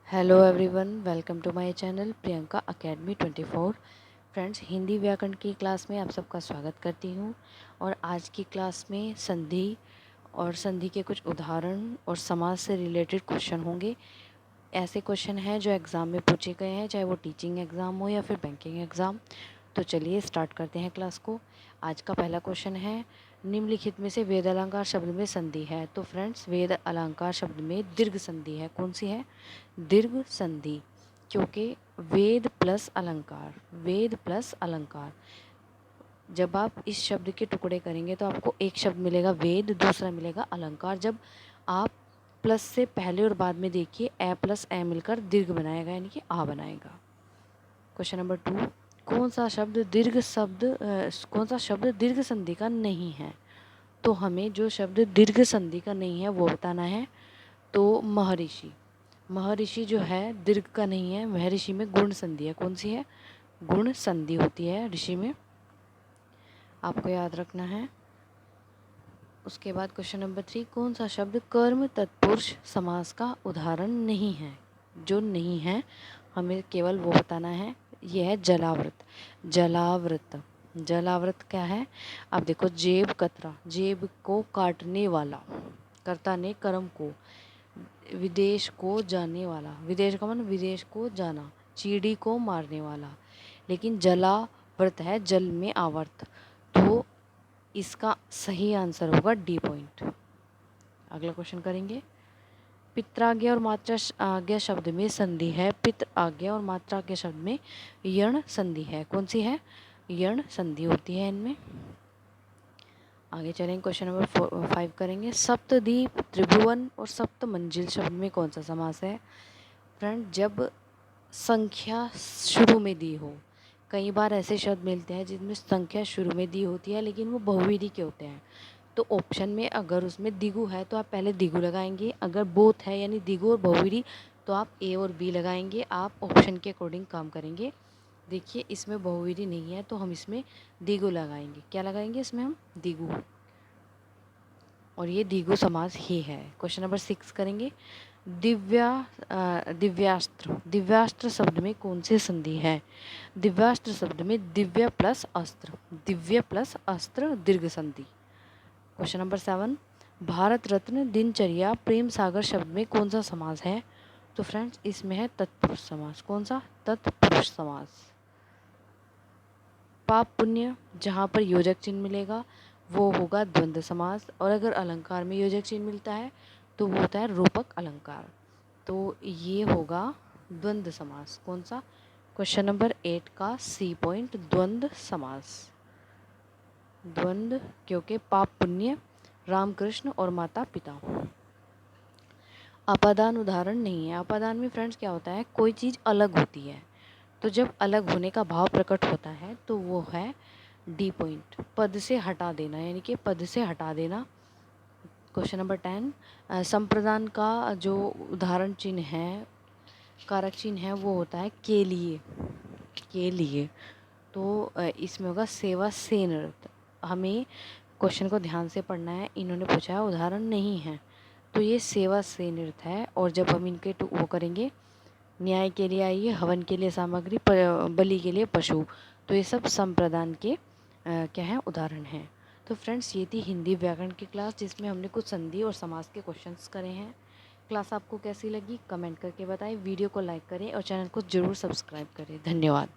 Hello everyone, welcome to my channel Priyanka academy 24। Friends, Hindi व्याकरण की class में आप सबका स्वागत करती हूँ। और आज की क्लास में संधि और संधि के कुछ उदाहरण और समाज से रिलेटेड क्वेश्चन होंगे। ऐसे क्वेश्चन हैं जो एग्ज़ाम में पूछे गए हैं, चाहे वो टीचिंग एग्ज़ाम हो या फिर बैंकिंग एग्ज़ाम। तो चलिए स्टार्ट करते हैं क्लास को। आज का पहला क्वेश्चन है, निम्नलिखित में से वेद अलंकार शब्द में संधि है। तो फ्रेंड्स, वेद अलंकार शब्द में दीर्घ संधि है। कौन सी है? दीर्घ संधि। क्योंकि वेद प्लस अलंकार, वेद प्लस अलंकार, जब आप इस शब्द के टुकड़े करेंगे तो आपको एक शब्द मिलेगा वेद, दूसरा मिलेगा अलंकार। जब आप प्लस से पहले और बाद में देखिए, ए प्लस ए मिलकर दीर्घ बनाएगा, यानी कि आ बनाएगा। क्वेश्चन नंबर 2, कौन सा शब्द दीर्घ संधि का नहीं है? तो हमें जो शब्द दीर्घ संधि का नहीं है वो बताना है। तो महर्षि, महर्षि जो है दीर्घ का नहीं है। महर्षि में गुण संधि है। कौन सी है? गुण संधि होती है ऋषि में, आपको याद रखना है। उसके बाद क्वेश्चन नंबर 3, कौन सा शब्द कर्म तत्पुरुष समास का उदाहरण नहीं है? जो नहीं है हमें केवल वो बताना है। यह है जलावृत। जलावृत, जलावृत क्या है? अब देखो, जेब कतरा, जेब को काटने वाला, कर्ता ने कर्म को, विदेश को जाने वाला, विदेश का मन विदेश को जाना, चीड़ी को मारने वाला। लेकिन जलावर्त है जल में आवर्त, तो इसका सही आंसर होगा डी पॉइंट। अगला क्वेश्चन करेंगे, पित्राज्ञा और मात्रा आज्ञा शब्द में संधि है। पित्र आज्ञा और मात्रा आज्ञा शब्द में यण संधि है। कौन सी है? यण संधि होती है इनमें। आगे चलेंगे, क्वेश्चन नंबर 5 करेंगे, सप्तद्वीप, त्रिभुवन और सप्त मंजिल शब्द में कौन सा समास है? फ्रेंड, जब संख्या शुरू में दी हो, कई बार ऐसे शब्द मिलते हैं जिनमें संख्या शुरू में दी होती है लेकिन वो बहुविधि के होते हैं। तो ऑप्शन में अगर उसमें दिगु है तो आप पहले दिगु लगाएंगे, अगर बोथ है यानी दिगु और बहुविधि तो आप ए और बी लगाएंगे। आप ऑप्शन के अकॉर्डिंग काम करेंगे। देखिए, इसमें बहुविधि नहीं है तो हम इसमें दिगु लगाएंगे। क्या लगाएंगे इसमें? हम दिगु, और ये दिगु समास ही है। क्वेश्चन नंबर 6 करेंगे, दिव्यास्त्र, दिव्यास्त्र शब्द में कौन सी संधि है? दिव्यास्त्र शब्द में दिव्य प्लस अस्त्र, दिव्य प्लस अस्त्र दीर्घ संधि। क्वेश्चन नंबर 7, भारत रत्न, दिनचर्या, प्रेम सागर शब्द में कौन सा समास है? तो फ्रेंड्स, इसमें है तत्पुरुष समास। कौन सा? तत्पुरुष समास। पाप पुण्य, जहाँ पर योजक चिन्ह मिलेगा वो होगा द्वंद्व समास, और अगर अलंकार में योजक चिन्ह मिलता है तो वो होता है रूपक अलंकार। तो ये होगा द्वंद्व समास। कौन सा? क्वेश्चन नंबर 8 का सी पॉइंट, द्वंद्व समास। द्वंद्व, क्योंकि पाप पुण्य, रामकृष्ण और माता पिता। अपादान उदाहरण नहीं है। अपादान में फ्रेंड्स क्या होता है? कोई चीज़ अलग होती है, तो जब अलग होने का भाव प्रकट होता है तो वो है डी पॉइंट, पद से हटा देना, यानी कि पद से हटा देना। क्वेश्चन नंबर 10, संप्रदान का जो उदाहरण चिन्ह है, कारक चिन्ह है, वो होता है के लिए, के लिए। तो इसमें होगा सेवा से नृत्य। हमें क्वेश्चन को ध्यान से पढ़ना है। इन्होंने पूछा है उदाहरण नहीं है, तो ये सेवा से नृत्य है। और जब हम इनके वो करेंगे, न्याय के लिए आइए, हवन के लिए सामग्री, बलि के लिए पशु, तो ये सब संप्रदान के क्या है? उदाहरण हैं। तो फ्रेंड्स, ये थी हिंदी व्याकरण की क्लास जिसमें हमने कुछ संधि और समास के क्वेश्चंस करे हैं। क्लास आपको कैसी लगी कमेंट करके बताएं। वीडियो को लाइक करें और चैनल को ज़रूर सब्सक्राइब करें। धन्यवाद।